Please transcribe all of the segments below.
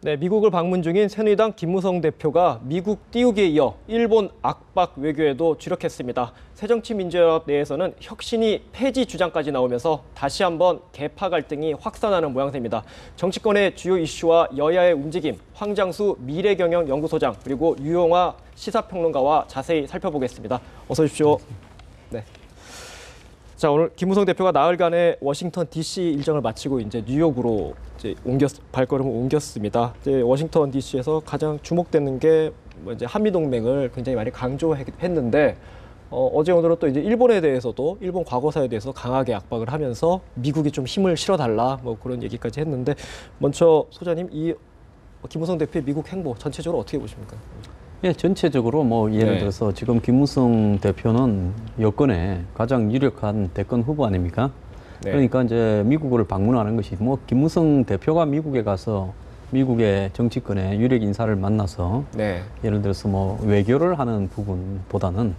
네, 미국을 방문 중인 새누리당 김무성 대표가 미국 띄우기에 이어 일본 압박 외교에도 주력했습니다. 새정치민주연합 내에서는 혁신이 폐지 주장까지 나오면서 다시 한번 계파 갈등이 확산하는 모양새입니다. 정치권의 주요 이슈와 여야의 움직임, 황장수 미래경영연구소장 그리고 유용화 시사평론가와 자세히 살펴보겠습니다. 어서 오십시오. 네. 자, 오늘 김무성 대표가 나흘간의 워싱턴 DC 일정을 마치고 이제 뉴욕으로 발걸음을 옮겼습니다. 이제 워싱턴 DC에서 가장 주목되는 게 이제 한미 동맹을 굉장히 많이 강조했는데 어제 오늘은 또 이제 일본에 대해서도 일본 과거사에 대해서 강하게 압박을 하면서 미국이 좀 힘을 실어달라 뭐 그런 얘기까지 했는데 먼저 소장님 이 김무성 대표의 미국 행보 전체적으로 어떻게 보십니까? 예, 전체적으로 뭐 예를 들어서 지금 김무성 대표는 여권의 가장 유력한 대권 후보 아닙니까? 네. 그러니까 이제 미국을 방문하는 것이 뭐 김무성 대표가 미국에 가서 미국의 정치권의 유력 인사를 만나서 예를 들어서 뭐 외교를 하는 부분보다는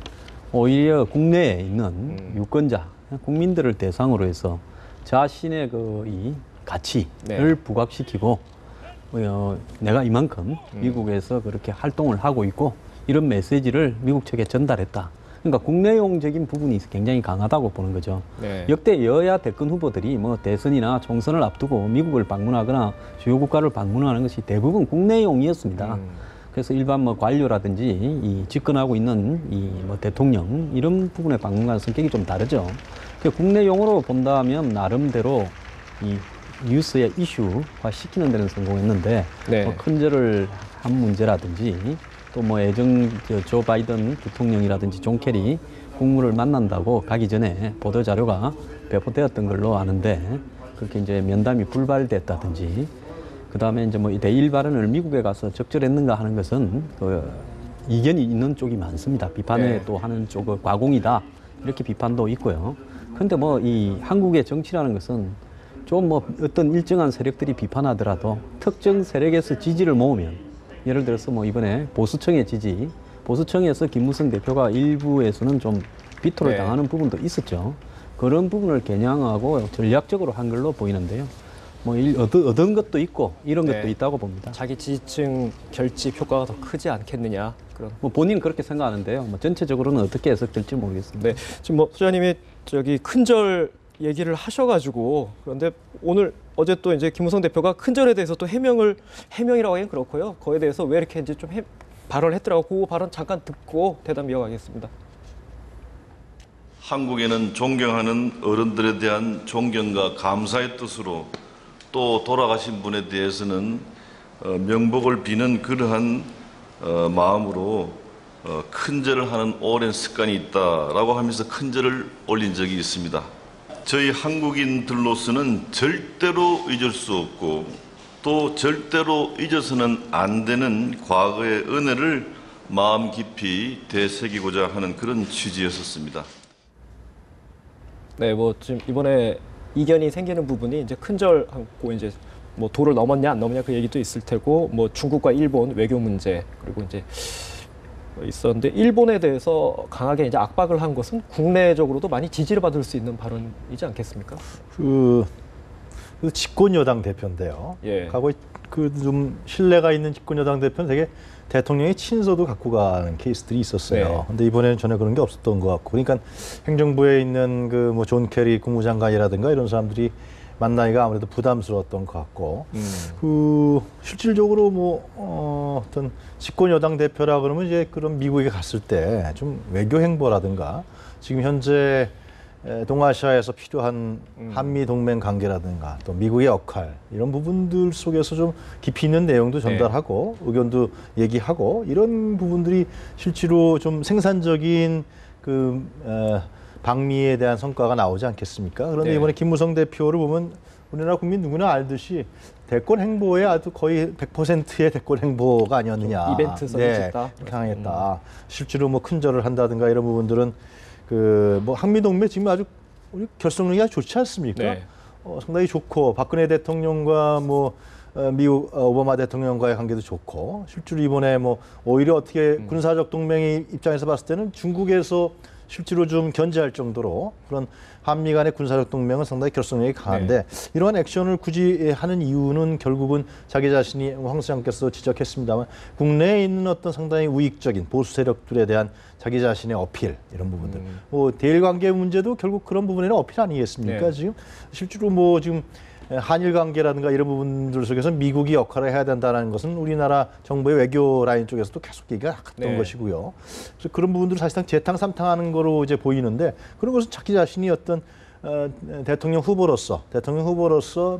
오히려 국내에 있는 유권자, 국민들을 대상으로 해서 자신의 이 가치를 부각시키고 내가 이만큼 미국에서 그렇게 활동을 하고 있고 이런 메시지를 미국 측에 전달했다. 그러니까 국내용적인 부분이 굉장히 강하다고 보는 거죠. 역대 여야 대권 후보들이 뭐 대선이나 총선을 앞두고 미국을 방문하거나 주요 국가를 방문하는 것이 대부분 국내용이었습니다. 그래서 일반 뭐 관료라든지 이 집권하고 있는 이 뭐 대통령 이런 부분의 방문과는 성격이 좀 다르죠. 국내용으로 본다면 나름대로 이 뉴스의 이슈화 시키는 데는 성공했는데 뭐 큰절을 한 문제라든지 또 뭐 조 바이든 대통령이라든지 존 케리 국무를 만난다고 가기 전에 보도 자료가 배포되었던 걸로 아는데 그렇게 이제 면담이 불발됐다든지 그다음에 이제 뭐 대일 발언을 미국에 가서 적절했는가 하는 것은 이견이 있는 쪽이 많습니다. 비판에 또 하는 쪽은 과공이다 이렇게 비판도 있고요. 그런데 뭐 이 한국의 정치라는 것은 좀 뭐 어떤 일정한 세력들이 비판하더라도 특정 세력에서 지지를 모으면 예를 들어서 뭐 이번에 보수층의 지지, 보수층에서 김무성 대표가 일부에서는 좀 비토를 당하는 부분도 있었죠. 그런 부분을 겨냥하고 전략적으로 한 걸로 보이는데요. 뭐 얻은 것도 있고 이런 것도 있다고 봅니다. 자기 지지층 결집 효과가 더 크지 않겠느냐. 그런. 뭐 본인은 그렇게 생각하는데요. 뭐 전체적으로는 어떻게 해석될지 모르겠습니다. 네, 지금 뭐 소장님이 큰절 얘기를 하셔가지고 그런데 어제 또 이제 김무성 대표가 큰절에 대해서 또 해명이라고 하긴 그렇고요. 그거에 대해서 왜 이렇게 이제 좀 발언을 했더라고. 그 발언 잠깐 듣고 대답 이어가겠습니다. 한국에는 존경하는 어른들에 대한 존경과 감사의 뜻으로 또 돌아가신 분에 대해서는 명복을 비는 그러한 마음으로 큰절을 하는 오랜 습관이 있다라고 하면서 큰절을 올린 적이 있습니다. 저희 한국인들로서는 절대로 잊을 수 없고 또 절대로 잊어서는 안 되는 과거의 은혜를 마음 깊이 되새기고자 하는 그런 취지였었습니다. 네, 뭐 지금 이번에 이견이 생기는 부분이 이제 큰절하고 이제 뭐 도를 넘었냐 안 넘었냐 그 얘기도 있을 테고 뭐 중국과 일본 외교 문제 그리고 이제 있었는데 일본에 대해서 강하게 이제 압박을 한 것은 국내적으로도 많이 지지를 받을 수 있는 발언이지 않겠습니까? 그 집권 여당 대표인데요. 과거에 좀 신뢰가 있는 집권 여당 대표는 되게 대통령의 친서도 갖고 가는 케이스들이 있었어요. 근데 이번에는 전혀 그런 게 없었던 것 같고, 그러니까 행정부에 있는 그 뭐 존 케리 국무장관이라든가 이런 사람들이 만나기가 아무래도 부담스러웠던 것 같고, 실질적으로 뭐 어떤 집권 여당 대표라 그러면 이제 그런 미국에 갔을 때 좀 외교 행보라든가 지금 현재 동아시아에서 필요한 한미 동맹 관계라든가 또 미국의 역할 이런 부분들 속에서 좀 깊이 있는 내용도 전달하고 의견도 얘기하고 이런 부분들이 실제로 좀 생산적인 방미에 대한 성과가 나오지 않겠습니까? 그런데 이번에 김무성 대표를 보면 우리나라 국민 누구나 알듯이 대권 행보에 아주 거의 100%의 대권 행보가 아니었느냐. 이벤트성이 있다. 강했다. 실제로 뭐 큰절을 한다든가 이런 부분들은 뭐 한미 동맹 지금 아주 결속력이 아주 좋지 않습니까? 상당히 좋고 박근혜 대통령과 뭐 미국 오바마 대통령과의 관계도 좋고 실제로 이번에 뭐 오히려 어떻게 군사적 동맹의 입장에서 봤을 때는 중국에서 실제로 좀 견제할 정도로 그런 한미 간의 군사력 동맹은 상당히 결속력이 강한데 이러한 액션을 굳이 하는 이유는 결국은 자기 자신이 황 수장께서 지적했습니다만 국내에 있는 어떤 상당히 우익적인 보수 세력들에 대한 자기 자신의 어필 이런 부분들. 뭐 대일 관계 문제도 결국 그런 부분에는 어필 아니겠습니까? 지금 실제로 뭐 지금 한일 관계라든가 이런 부분들 속에서 미국이 역할을 해야 된다는 것은 우리나라 정부의 외교 라인 쪽에서도 계속 얘기가 했던 것이고요. 그래서 그런 부분들을 사실상 재탕삼탕하는 거로 이제 보이는데 그런 것은 자기 자신이 어떤 대통령 후보로서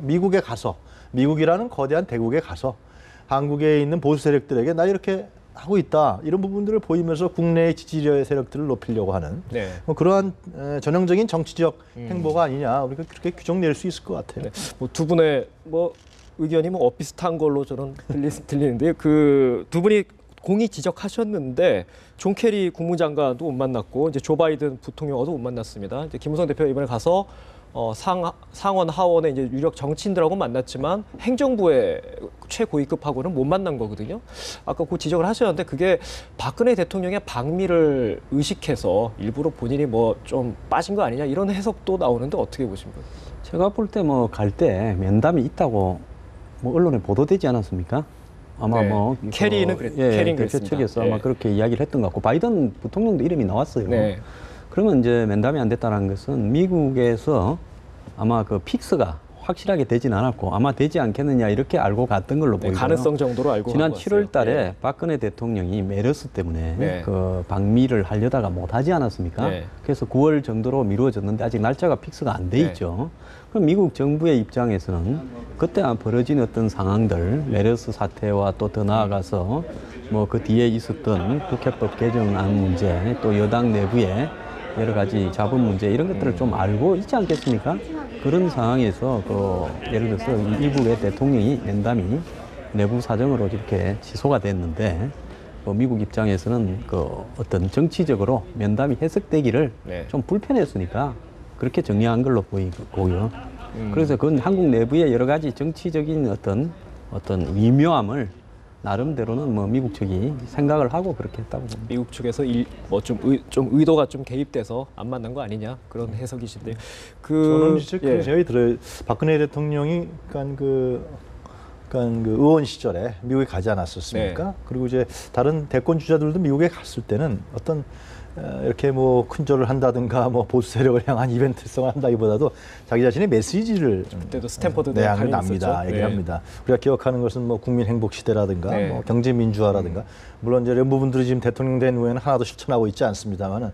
미국에 가서 미국이라는 거대한 대국에 가서 한국에 있는 보수 세력들에게 나 이렇게 하고 있다 이런 부분들을 보이면서 국내의 지지자 세력들을 높이려고 하는 뭐 그러한 전형적인 정치적 행보가 아니냐 우리가 그렇게 규정 내릴 수 있을 것 같아요. 뭐 두 분의 뭐 의견이 뭐 비슷한 걸로 저는 들리는데 그 두 분이 공이 지적하셨는데 존 케리 국무장관도 못 만났고 이제 조 바이든 부통령도 못 만났습니다. 이제 김무성 대표 이번에 가서 상원 하원의 이제 유력 정치인들하고 만났지만 행정부의 최고위급하고는 못 만난 거거든요. 아까 그 지적을 하셨는데 그게 박근혜 대통령의 방미를 의식해서 일부러 본인이 뭐 좀 빠진 거 아니냐 이런 해석도 나오는데 어떻게 보십니까? 제가 볼 때 뭐 갈 때 면담이 있다고 뭐 언론에 보도되지 않았습니까? 아마 뭐 캐리는 캐리는 대표 측에서 아마 그렇게 이야기를 했던 것 같고 바이든 부통령도 이름이 나왔어요. 그러면 이제 면담이 안 됐다는 것은 미국에서 아마 그 픽스가 확실하게 되진 않았고 아마 되지 않겠느냐 이렇게 알고 갔던 걸로 보이고요. 가능성 정도로 알고 지난 7월 달에 박근혜 대통령이 메르스 때문에 그 방미를 하려다가 못하지 않았습니까? 그래서 9월 정도로 미루어졌는데 아직 날짜가 픽스가 안 돼 있죠. 그럼 미국 정부의 입장에서는 그때 벌어진 어떤 상황들 메르스 사태와 또 더 나아가서 뭐 그 뒤에 있었던 국회법 개정안 문제 또 여당 내부의 여러 가지 자본 문제 이런 것들을 좀 알고 있지 않겠습니까? 그런 상황에서 예를 들어서 미국의 대통령이 면담이 내부 사정으로 이렇게 취소가 됐는데 미국 입장에서는 어떤 정치적으로 면담이 해석되기를 좀 불편했으니까 그렇게 정리한 걸로 보이고요. 그래서 그건 한국 내부의 여러 가지 정치적인 어떤 미묘함을 나름대로는 뭐 미국 측이 생각을 하고 그렇게 했다고 봅니다. 미국 측에서 좀 의도가 좀 개입돼서 안 만난 거 아니냐 그런 해석이신데 저는 진짜 생각이 들어요. 박근혜 대통령이 그 의원 시절에 미국에 가지 않았었습니까? 그리고 이제 다른 대권 주자들도 미국에 갔을 때는 어떤 이렇게 뭐 큰절을 한다든가 뭐 보수 세력을 향한 이벤트성을 한다기보다도 자기 자신의 메시지를 그때도 스탠퍼드 내한을 납니다. 얘기를 합니다. 우리가 기억하는 것은 뭐 국민 행복 시대라든가 뭐 경제 민주화라든가 물론 이제 이런 부분들이 지금 대통령 된 후에는 하나도 실천하고 있지 않습니다만은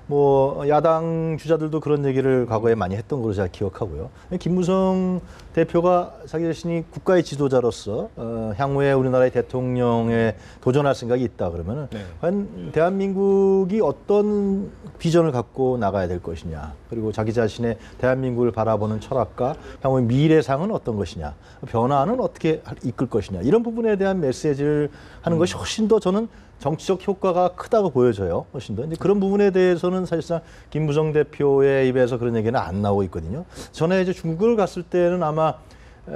뭐 야당 주자들도 그런 얘기를 과거에 많이 했던 걸로 제가 기억하고요. 김무성 대표가 자기 자신이 국가의 지도자로서 향후에 우리나라의 대통령에 도전할 생각이 있다 그러면은 과연 대한민국이 어떤 비전을 갖고 나가야 될 것이냐, 그리고 자기 자신의 대한민국을 바라보는 철학과 향후의 미래상은 어떤 것이냐, 변화는 어떻게 이끌 것이냐, 이런 부분에 대한 메시지를 하는 것이 훨씬 더 저는 정치적 효과가 크다고 보여져요. 훨씬 더. 이제 그런 부분에 대해서는 사실상 김무성 대표의 입에서 그런 얘기는 안 나오고 있거든요. 전에 이제 중국을 갔을 때는 아마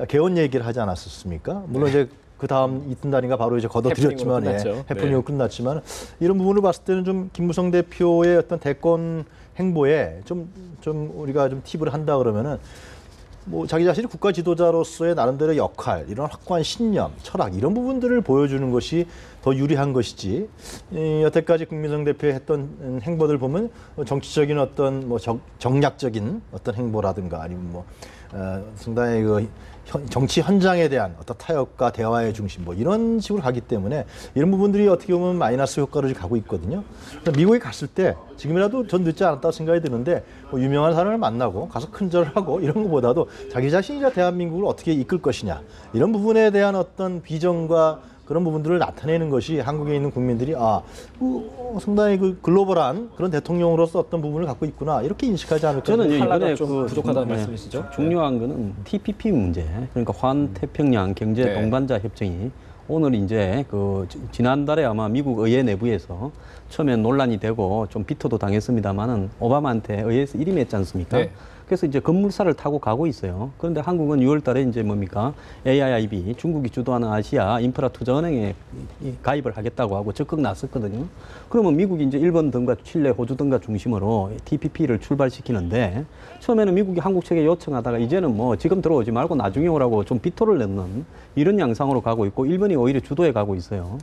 개헌 얘기를 하지 않았었습니까? 물론 이제 그 다음 이튿날인가 바로 이제 걷어들였지만, 해프닝으로 끝났지만, 이런 부분을 봤을 때는 좀 김무성 대표의 어떤 대권 행보에 좀 우리가 좀 팁을 한다 그러면은 뭐 자기 자신이 국가 지도자로서의 나름대로 역할, 이런 확고한 신념, 철학 이런 부분들을 보여주는 것이 더 유리한 것이지, 여태까지 김무성 대표의 했던 행보들 보면 정치적인 어떤 뭐 정략적인 어떤 행보라든가 아니면 뭐 상당히 그 정치 현장에 대한 어떤 타협과 대화의 중심 뭐 이런 식으로 가기 때문에 이런 부분들이 어떻게 보면 마이너스 효과를 가고 있거든요. 미국에 갔을 때 지금이라도 전 늦지 않았다고 생각이 드는데 뭐 유명한 사람을 만나고 가서 큰절을 하고 이런 것보다도 자기 자신이 대한민국을 어떻게 이끌 것이냐, 이런 부분에 대한 어떤 비전과 그런 부분들을 나타내는 것이 한국에 있는 국민들이 상당히 그 글로벌한 그런 대통령으로서 어떤 부분을 갖고 있구나, 이렇게 인식하지 않을까. 저는 이번에 좀 부족하다는 말씀이시죠? 중요한 거는 TPP 문제, 그러니까 환태평양 경제 동반자 협정이 오늘 이제 지난달에 아마 미국 의회 내부에서 처음에 논란이 되고 좀 비토도 당했습니다만은 오바마한테 의회에서 일임했지 않습니까? 그래서 이제 급물살을 타고 가고 있어요. 그런데 한국은 6월 달에 이제 뭡니까? AIIB, 중국이 주도하는 아시아 인프라 투자은행에 가입을 하겠다고 하고 적극 나섰거든요. 그러면 미국이 이제 일본 등과 칠레, 호주 등과 중심으로 TPP를 출발시키는데 처음에는 미국이 한국 측에 요청하다가 이제는 뭐 지금 들어오지 말고 나중에 오라고 좀 비토를 넣는 이런 양상으로 가고 있고 일본이 오히려 주도해 가고 있어요.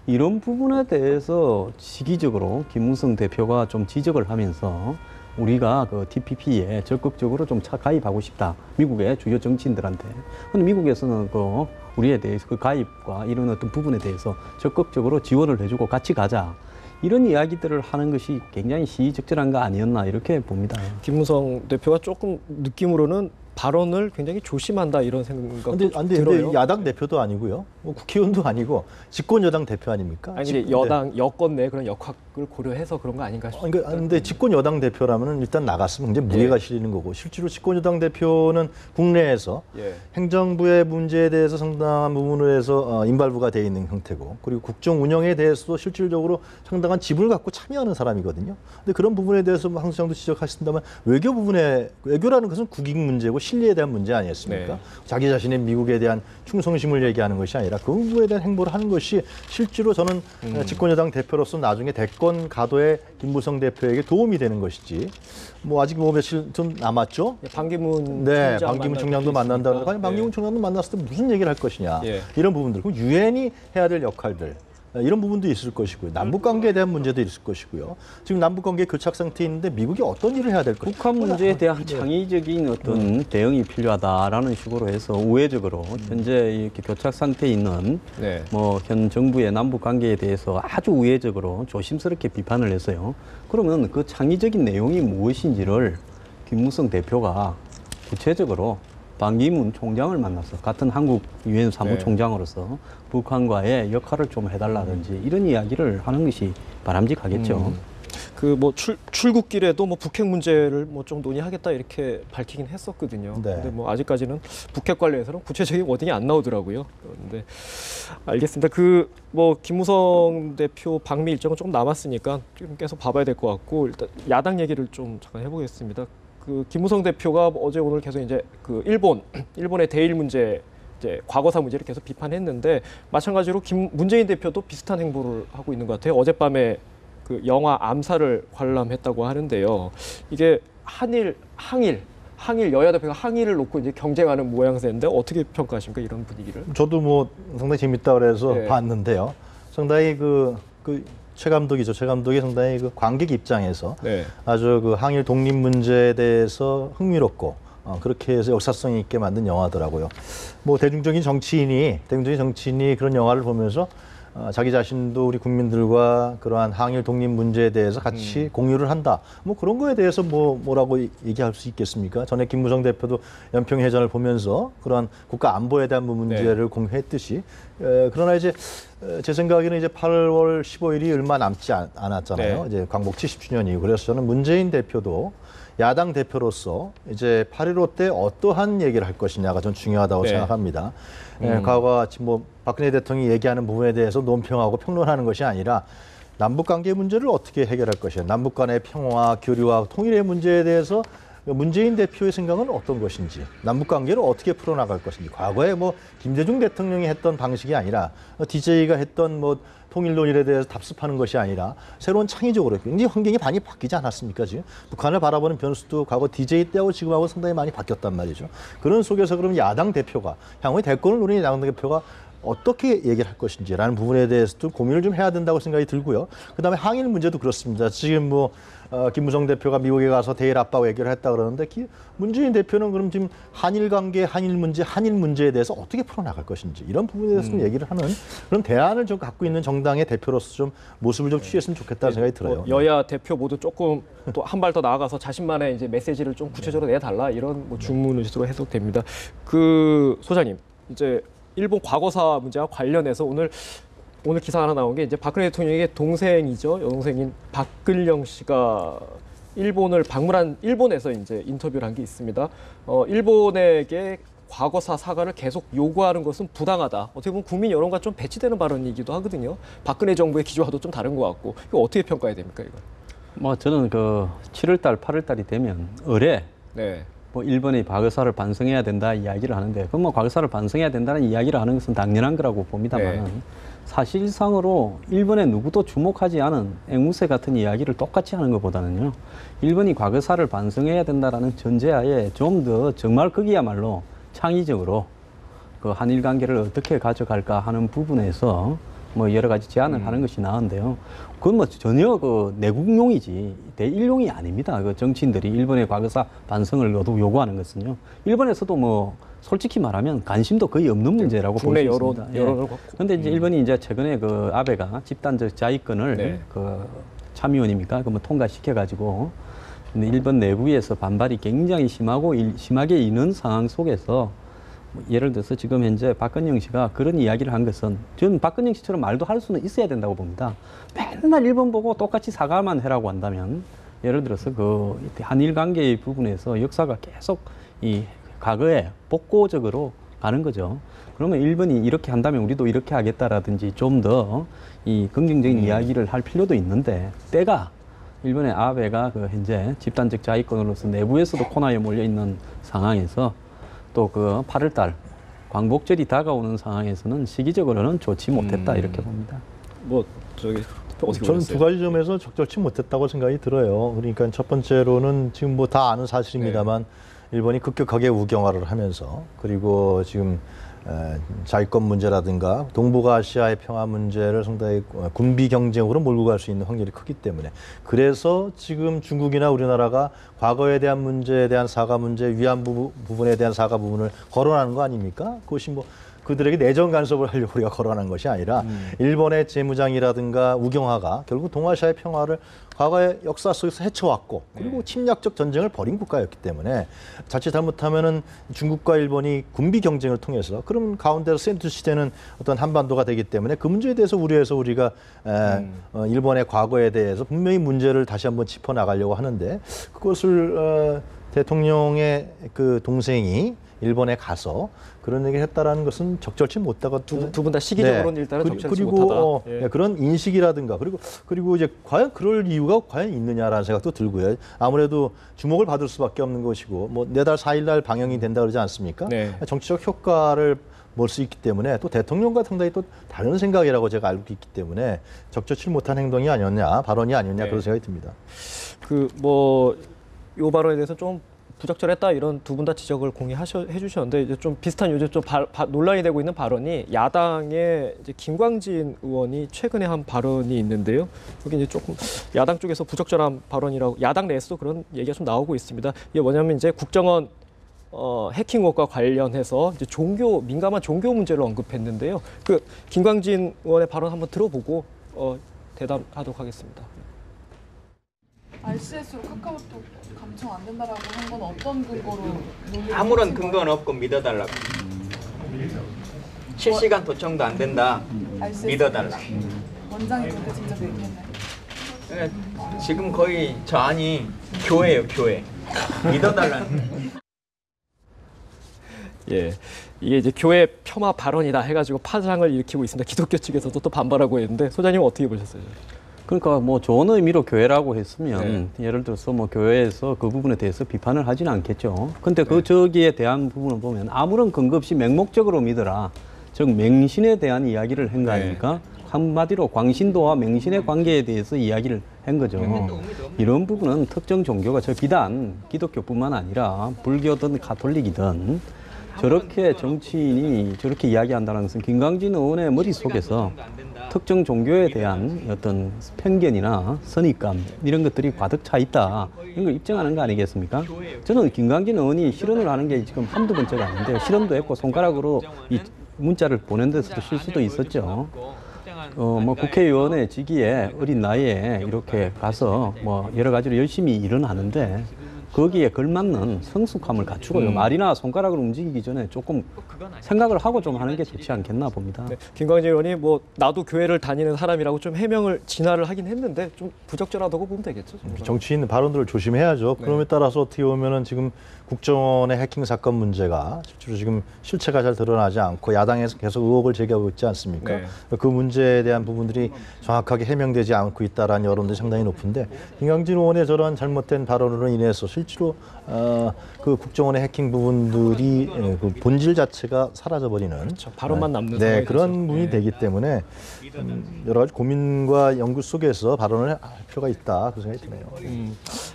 이런 부분에 대해서 시기적으로 김무성 대표가 좀 지적을 하면서 우리가 그 TPP에 적극적으로 좀 가입하고 싶다. 미국의 주요 정치인들한테. 근데 미국에서는 그 우리에 대해서 그 가입과 이런 어떤 부분에 대해서 적극적으로 지원을 해주고 같이 가자. 이런 이야기들을 하는 것이 굉장히 시의적절한 거 아니었나 이렇게 봅니다. 김무성 대표가 조금 느낌으로는 발언을 굉장히 조심한다 이런 생각도 들어요. 근데 야당 대표도 아니고요. 뭐 국회의원도 아니고 집권 여당 대표 아닙니까? 아니 여당 여권 내 그런 역학을 고려해서 그런 거 아닌가 싶습니다. 근데 집권 여당 대표라면은 일단 나갔으면 굉장히 무게가 실리는 거고 실제로 집권 여당 대표는 국내에서 행정부의 문제에 대해서 상당한 부분에서 인발부가 돼 있는 형태고 그리고 국정 운영에 대해서도 실질적으로 상당한 지분을 갖고 참여하는 사람이거든요. 근데 그런 부분에 대해서 황 소장도 지적하신다면 외교 부분에 외교라는 것은 국익 문제고 신뢰에 대한 문제 아니었습니까? 자기 자신의 미국에 대한 충성심을 얘기하는 것이 아니라 그 부분에 대한 행보를 하는 것이 실제로 저는 집권여당 대표로서 나중에 대권 가도에 김무성 대표에게 도움이 되는 것이지. 뭐 아직 뭐 며칠 좀 남았죠? 반기문 반기문 총장도 만난다는 거 아니 반기문 총장도 만났을 때 무슨 얘기를 할 것이냐. 이런 부분들. 그럼 유엔이 해야 될 역할들. 이런 부분도 있을 것이고요. 남북관계에 대한 문제도 있을 것이고요. 지금 남북관계 교착 상태에 있는데 미국이 어떤 일을 해야 될 것인가. 북한 문제에 대한 창의적인 어떤 대응이 필요하다라는 식으로 해서 우회적으로 현재 이렇게 교착 상태에 있는 뭐 현 정부의 남북관계에 대해서 아주 우회적으로 조심스럽게 비판을 했어요. 그러면 그 창의적인 내용이 무엇인지를 김무성 대표가 구체적으로 반기문 총장을 만나서 같은 한국 유엔 사무총장으로서 북한과의 역할을 좀 해달라든지 이런 이야기를 하는 것이 바람직하겠죠. 그 뭐 출국길에도 뭐 북핵 문제를 뭐 좀 논의하겠다 이렇게 밝히긴 했었거든요. 근데 뭐 아직까지는 북핵 관련해서는 구체적인 워딩이 안 나오더라고요. 그런데 알겠습니다. 그 뭐 김무성 대표 방미 일정은 조금 남았으니까 좀 계속 봐봐야 될 것 같고 일단 야당 얘기를 좀 잠깐 해보겠습니다. 그 김무성 대표가 어제 오늘 계속 이제 그 일본의 대일 문제 이제 과거사 문제를 계속 비판했는데 마찬가지로 문재인 대표도 비슷한 행보를 하고 있는 것 같아요. 어젯밤에 그 영화 암살을 관람했다고 하는데요. 이게 항일 여야 대표가 항일을 놓고 이제 경쟁하는 모양새인데 어떻게 평가하십니까 이런 분위기를? 저도 뭐 상당히 재밌다 그래서 봤는데요. 상당히 최 감독이 상당히 그 관객 입장에서 아주 그 항일 독립 문제에 대해서 흥미롭고 그렇게 해서 역사성 있게 만든 영화더라고요. 뭐 대중적인 정치인이 그런 영화를 보면서 자기 자신도 우리 국민들과 그러한 항일 독립 문제에 대해서 같이 공유를 한다. 뭐 그런 거에 대해서 뭐라고 얘기할 수 있겠습니까? 전에 김무성 대표도 연평해전을 보면서 그러한 국가 안보에 대한 문제를 공유했듯이 그러나 이제 제 생각에는 이제 8월 15일이 얼마 남지 않았잖아요. 이제 광복 70주년이고 그래서 저는 문재인 대표도 야당 대표로서 이제 8.15 때 어떠한 얘기를 할 것이냐가 전 중요하다고 생각합니다. 과거와 같이 뭐 박근혜 대통령이 얘기하는 부분에 대해서 논평하고 평론하는 것이 아니라 남북관계 문제를 어떻게 해결할 것이냐, 남북 간의 평화, 교류와 통일의 문제에 대해서 문재인 대표의 생각은 어떤 것인지, 남북관계를 어떻게 풀어나갈 것인지, 과거에 뭐 김대중 대통령이 했던 방식이 아니라 DJ가 했던 뭐 통일론일에 대해서 답습하는 것이 아니라 새로운 창의적으로 굉장히 환경이 많이 바뀌지 않았습니까? 지금 북한을 바라보는 변수도 과거 DJ 때하고 지금하고 상당히 많이 바뀌었단 말이죠. 그런 속에서 그럼 야당 대표가 향후에 대권을 노리는 야당 대표가 어떻게 얘기를 할 것인지라는 부분에 대해서도 고민을 좀 해야 된다고 생각이 들고요. 그다음에 항일 문제도 그렇습니다. 지금 뭐 김무성 대표가 미국에 가서 대일 압박 외교를 했다 그러는데 문재인 대표는 그럼 지금 한일 관계, 한일 문제에 대해서 어떻게 풀어나갈 것인지 이런 부분에 대해서 좀 얘기를 하는 그런 대안을 좀 갖고 있는 정당의 대표로서 좀 모습을 좀 취했으면 좋겠다는 생각이 들어요. 여야 대표 모두 조금 또 한 발 더 나아가서 자신만의 이제 메시지를 좀 구체적으로 내달라 이런 뭐 주문 의식으로 해석됩니다. 그 소장님 이제 일본 과거사 문제와 관련해서 오늘 기사 하나 나온 게 이제 박근혜 대통령의 동생이죠. 여동생인 박근령 씨가 일본에서 이제 인터뷰를 한 게 있습니다. 일본에게 과거사 사과를 계속 요구하는 것은 부당하다. 어떻게 보면 국민 여론과 좀 배치되는 발언이기도 하거든요. 박근혜 정부의 기조와도 좀 다른 것 같고. 이거 어떻게 평가해야 됩니까, 이거? 뭐 저는 그 7월 달, 8월 달이 되면 네. 뭐 일본이 과거사를 반성해야 된다 이야기를 하는데, 그럼 뭐 과거사를 반성해야 된다는 이야기를 하는 것은 당연한 거라고 봅니다만, 사실상으로 일본의 누구도 주목하지 않은 앵무새 같은 이야기를 똑같이 하는 것보다는요, 일본이 과거사를 반성해야 된다라는 전제하에 좀 더 정말 거기야말로 창의적으로 그 한일 관계를 어떻게 가져갈까 하는 부분에서 뭐 여러 가지 제안을 하는 것이 나은데요. 그건 뭐 전혀 그 내국용이지 대일용이 아닙니다. 그 정치인들이 일본의 과거사 반성을 요구하는 것은요. 일본에서도 뭐 솔직히 말하면 관심도 거의 없는 문제라고 볼 수 있습니다. 여론을 그런데 이제 일본이 이제 최근에 그 아베가 집단적 자위권을 그 참의원입니까? 그 뭐 통과시켜 가지고, 근데 일본 내부에서 반발이 굉장히 심하게 있는 상황 속에서, 예를 들어서 지금 현재 박근영 씨가 그런 이야기를 한 것은, 저는 박근영 씨처럼 말도 할 수는 있어야 된다고 봅니다. 맨날 일본 보고 똑같이 사과만 해라고 한다면, 예를 들어서 그 한일 관계의 부분에서 역사가 계속 이 과거에 복고적으로 가는 거죠. 그러면 일본이 이렇게 한다면 우리도 이렇게 하겠다라든지 좀 더 이 긍정적인 이야기를 할 필요도 있는데, 때가 일본의 아베가 그 현재 집단적 자위권으로서 내부에서도 코너에 몰려 있는 상황에서, 또 그 8월달 광복절이 다가오는 상황에서는 시기적으로는 좋지 못했다 이렇게 봅니다. 뭐 저기 어떻게 저는 보셨어요? 두 가지 점에서 적절치 못했다고 생각이 들어요. 그러니까 첫 번째로는 지금 뭐 다 아는 사실입니다만, 일본이 급격하게 우경화를 하면서, 그리고 지금 자위권 문제라든가 동북아시아의 평화 문제를 상당히 군비 경쟁으로 몰고 갈 수 있는 확률이 크기 때문에, 그래서 지금 중국이나 우리나라가 과거에 대한 문제에 대한 사과 문제, 위안부 부분에 대한 사과 부분을 거론하는 거 아닙니까? 그것이 뭐 그들에게 내정 간섭을 하려고 우리가 거론한 것이 아니라, 일본의 재무장이라든가 우경화가 결국 동아시아의 평화를 과거의 역사 속에서 헤쳐왔고, 그리고 침략적 전쟁을 벌인 국가였기 때문에, 자칫 잘못하면은 중국과 일본이 군비 경쟁을 통해서, 그럼 가운데서 샌드위치되는 어떤 한반도가 되기 때문에, 그 문제에 대해서 우려해서 우리가 일본의 과거에 대해서 분명히 문제를 다시 한번 짚어나가려고 하는데, 그것을 대통령의 그 동생이 일본에 가서 그런 얘기를 했다라는 것은 적절치 못하고, 두 분 다 시기적으로는 일단은 적절치 그리고 못하다. 그런 인식이라든가, 그리고 이제 과연 그럴 이유가 과연 있느냐라는 생각도 들고요. 아무래도 주목을 받을 수밖에 없는 것이고, 뭐 내달 4일날 방영이 된다 그러지 않습니까? 정치적 효과를 볼 수 있기 때문에, 또 대통령과 상당히 또 다른 생각이라고 제가 알고 있기 때문에 적절치 못한 행동이 아니었냐, 발언이 아니었냐, 그런 생각이 듭니다. 그 뭐 요 발언에 대해서 좀 부적절했다 이런 두 분 다 지적을 해주셨는데, 이제 좀 비슷한 요즘 좀 논란이 되고 있는 발언이, 야당의 이제 김광진 의원이 최근에 한 발언이 있는데요. 여기 이제 조금 야당 쪽에서 부적절한 발언이라고, 야당 내에서도 그런 얘기가 좀 나오고 있습니다. 이게 뭐냐면 이제 국정원 해킹 의혹과 관련해서 이제 민감한 종교 문제를 언급했는데요. 그 김광진 의원의 발언 한번 들어보고 대답하도록 하겠습니다. RCS로 카카오톡 감청 안 된다라고 한 건 어떤 근거로? 아무런 근거는 없고 믿어달라고. 실시간 도청도 안 된다. 믿어달라. 원장이 그렇게 진짜 얘기했나요? 지금 거의 저 안이 교회예요, 교회. 믿어달라는. 예, 이게 이제 교회 폄하 발언이다 해가지고 파장을 일으키고 있습니다. 기독교 측에서도 또 반발하고 있는데, 소장님은 어떻게 보셨어요? 그러니까 뭐 좋은 의미로 교회라고 했으면 예를 들어서 뭐 교회에서 그 부분에 대해서 비판을 하지는 않겠죠. 근데 그 저기에 대한 부분을 보면 아무런 근거 없이 맹목적으로 믿어라, 즉 맹신에 대한 이야기를 한 거 아닙니까? 한마디로 광신도와 맹신의 관계에 대해서 이야기를 한 거죠. 이런 부분은 특정 종교가 비단 기독교뿐만 아니라 불교든 가톨릭이든 저렇게 정치인이 저렇게 이야기한다는 것은 김광진 의원의 머릿속에서 특정 종교에 대한 어떤 편견이나 선입감 이런 것들이 가득 차 있다, 이런 걸 입증하는 거 아니겠습니까? 저는 김광진 의원이 실언을 하는 게 지금 한두 번째가 아닌데, 실언도 했고 손가락으로 이 문자를 보낸 데서도 실수도 있었죠. 뭐 국회의원의 직위에 어린 나이에 이렇게 가서 뭐 여러 가지로 열심히 일은 하는데, 거기에 걸맞는 성숙함을 갖추고요. 말이나 손가락을 움직이기 전에 조금 생각을 하고 좀 하는 게 좋지 않겠나 봅니다. 네, 김광진 의원이 뭐 나도 교회를 다니는 사람이라고 좀 해명을 진화를 하긴 했는데, 좀 부적절하다고 보면 되겠죠. 정치인 발언들을 조심해야죠. 그럼에 따라서 어떻게 보면은 지금 국정원의 해킹 사건 문제가 실제로 지금 실체가 잘 드러나지 않고 야당에서 계속 의혹을 제기하고 있지 않습니까? 네. 그 문제에 대한 부분들이 정확하게 해명되지 않고 있다라는 여론도 상당히 높은데 김광진 의원의 저러한 잘못된 발언으로 인해서 실제로 그 국정원의 해킹 부분들이 그 본질 자체가 사라져버리는 그렇죠. 발언만 남는 네, 상황이 그런 되죠. 부분이 네. 되기 때문에 여러 가지 고민과 연구 속에서 발언을 할 필요가 있다 그 생각이 드네요.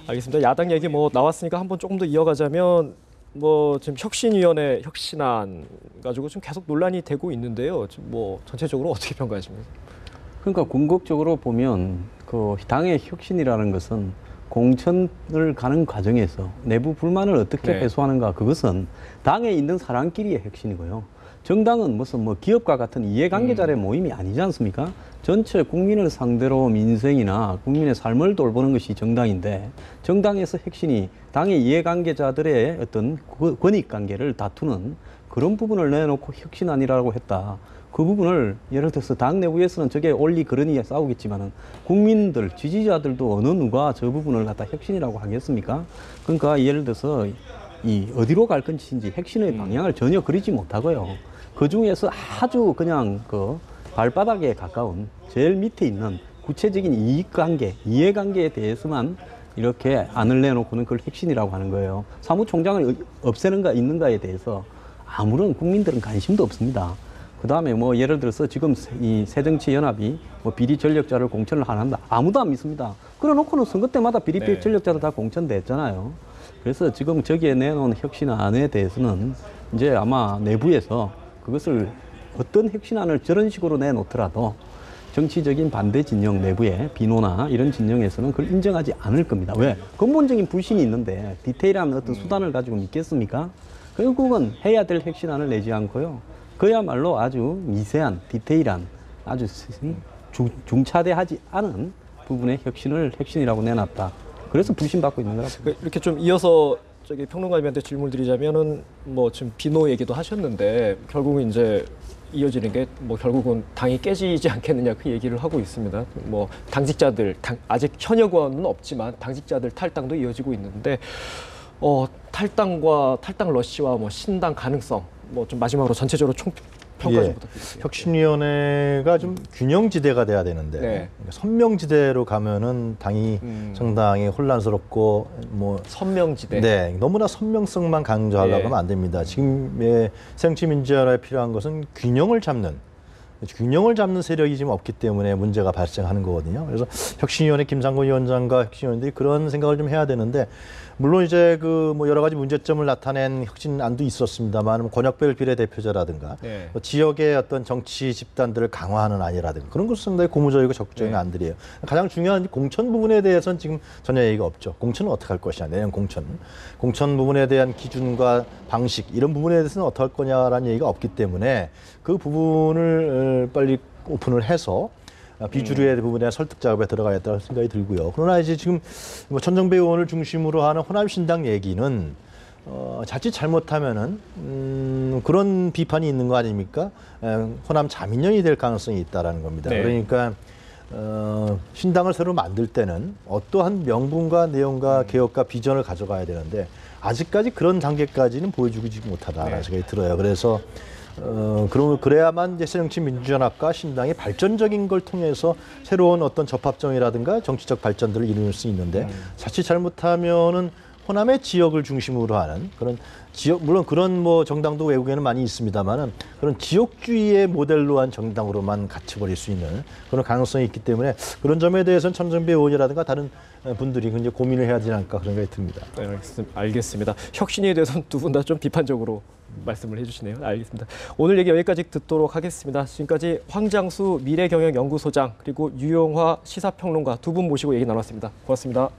알겠습니다. 야당 얘기 뭐 나왔으니까 한번 조금 더 이어가자면 뭐 지금 혁신위원회 혁신안 가지고 좀 계속 논란이 되고 있는데요. 지금 뭐 전체적으로 어떻게 평가하십니까? 그러니까 궁극적으로 보면 그 당의 혁신이라는 것은 공천을 가는 과정에서 내부 불만을 어떻게 네. 해소하는가 그것은 당에 있는 사람끼리의 혁신이고요. 정당은 무슨 뭐 기업과 같은 이해관계자의 모임이 아니지 않습니까? 전체 국민을 상대로 민생이나 국민의 삶을 돌보는 것이 정당인데 정당에서 혁신이 당의 이해관계자들의 어떤 권익관계를 다투는 그런 부분을 내놓고 혁신안이라고 했다. 그 부분을 예를 들어서 당 내부에서는 저게 옳리 그러니 싸우겠지만은 국민들, 지지자들도 어느 누가 저 부분을 갖다 혁신이라고 하겠습니까? 그러니까 예를 들어서 이 어디로 갈 건지 혁신의 방향을 전혀 그리지 못하고요. 그 중에서 아주 그냥 그 발바닥에 가까운 제일 밑에 있는 구체적인 이익관계, 이해관계에 대해서만 이렇게 안을 내놓고는 그걸 혁신이라고 하는 거예요. 사무총장을 없애는가 있는가에 대해서 아무런 국민들은 관심도 없습니다. 그 다음에 뭐 예를 들어서 지금 이 새정치연합이 뭐 비리 전력자를 공천을 안 한다. 아무도 안 믿습니다. 그래놓고는 선거 때마다 비리 네. 전력자도 다 공천됐잖아요. 그래서 지금 저기에 내놓은 혁신안에 대해서는 이제 아마 내부에서 그것을 어떤 혁신안을 저런 식으로 내놓더라도 정치적인 반대 진영 내부에 비노나 이런 진영에서는 그걸 인정하지 않을 겁니다. 왜? 근본적인 불신이 있는데 디테일한 어떤 수단을 가지고 믿겠습니까? 결국은 해야 될 혁신안을 내지 않고요. 그야말로 아주 미세한, 디테일한, 아주 중차대하지 않은 부분의 혁신을 혁신이라고 내놨다. 그래서 불신받고 있는 거라고. 이렇게 좀 이어서 저기 평론가님한테 질문 드리자면은 뭐 지금 비노 얘기도 하셨는데 결국은 이제 이어지는 게 뭐 결국은 당이 깨지지 않겠느냐 그 얘기를 하고 있습니다. 뭐 당직자들 아직 현역 의원은 없지만 당직자들 탈당도 이어지고 있는데 탈당과 탈당 러시와 뭐 신당 가능성 뭐 좀 마지막으로 전체적으로 총 평가 좀 부탁드릴게요. 혁신위원회가 좀 균형지대가 돼야 되는데 네. 그러니까 선명지대로 가면은 당이 상당히 혼란스럽고 뭐 선명지대. 네, 너무나 선명성만 강조하려고 예. 하면 안 됩니다. 지금의 새정치민주연합에 필요한 것은 균형을 잡는 세력이 지금 없기 때문에 문제가 발생하는 거거든요. 그래서 혁신위원회 김상곤 위원장과 혁신위원들이 그런 생각을 좀 해야 되는데 물론 이제 그 뭐 여러 가지 문제점을 나타낸 혁신안도 있었습니다만 권역별 비례대표제라든가 네. 지역의 어떤 정치 집단들을 강화하는 안이라든가 그런 것은 상당히 고무적이고 적극적인 네. 안들이에요. 가장 중요한 공천 부분에 대해서는 지금 전혀 얘기가 없죠. 공천은 어떻게 할 것이냐, 내년 공천 부분에 대한 기준과 방식 이런 부분에 대해서는 어떻게 할 거냐라는 얘기가 없기 때문에 그 부분을 빨리 오픈을 해서 비주류의 부분에 설득 작업에 들어가야겠다는 생각이 들고요. 그러나 이제 지금 뭐 천정배 의원을 중심으로 하는 호남신당 얘기는 자칫 잘못하면은 그런 비판이 있는 거 아닙니까? 호남 자민련이 될 가능성이 있다라는 겁니다. 네. 그러니까 신당을 새로 만들 때는 어떠한 명분과 내용과 개혁과 비전을 가져가야 되는데 아직까지 그런 단계까지는 보여주지 못하다라는 생각이 들어요. 그래서 그래야만 이제 새정치민주연합과 신당이 발전적인 걸 통해서 새로운 어떤 접합점이라든가 정치적 발전들을 이룰 수 있는데 자칫 잘못하면은 호남의 지역을 중심으로 하는 그런 지역, 물론 그런 뭐 정당도 외국에는 많이 있습니다만은 그런 지역주의의 모델로 한 정당으로만 갇혀버릴 수 있는 그런 가능성이 있기 때문에 그런 점에 대해서는 천정배 의원이라든가 다른 분들이 굉장히 고민을 해야 되지 않을까 그런 생각이 듭니다. 네, 알겠습니다. 혁신에 대해서는 두 분 다 좀 비판적으로 말씀을 해주시네요. 알겠습니다. 오늘 얘기 여기까지 듣도록 하겠습니다. 지금까지 황장수 미래경영연구소장 그리고 유용화 시사평론가 두 분 모시고 얘기 나눴습니다. 고맙습니다.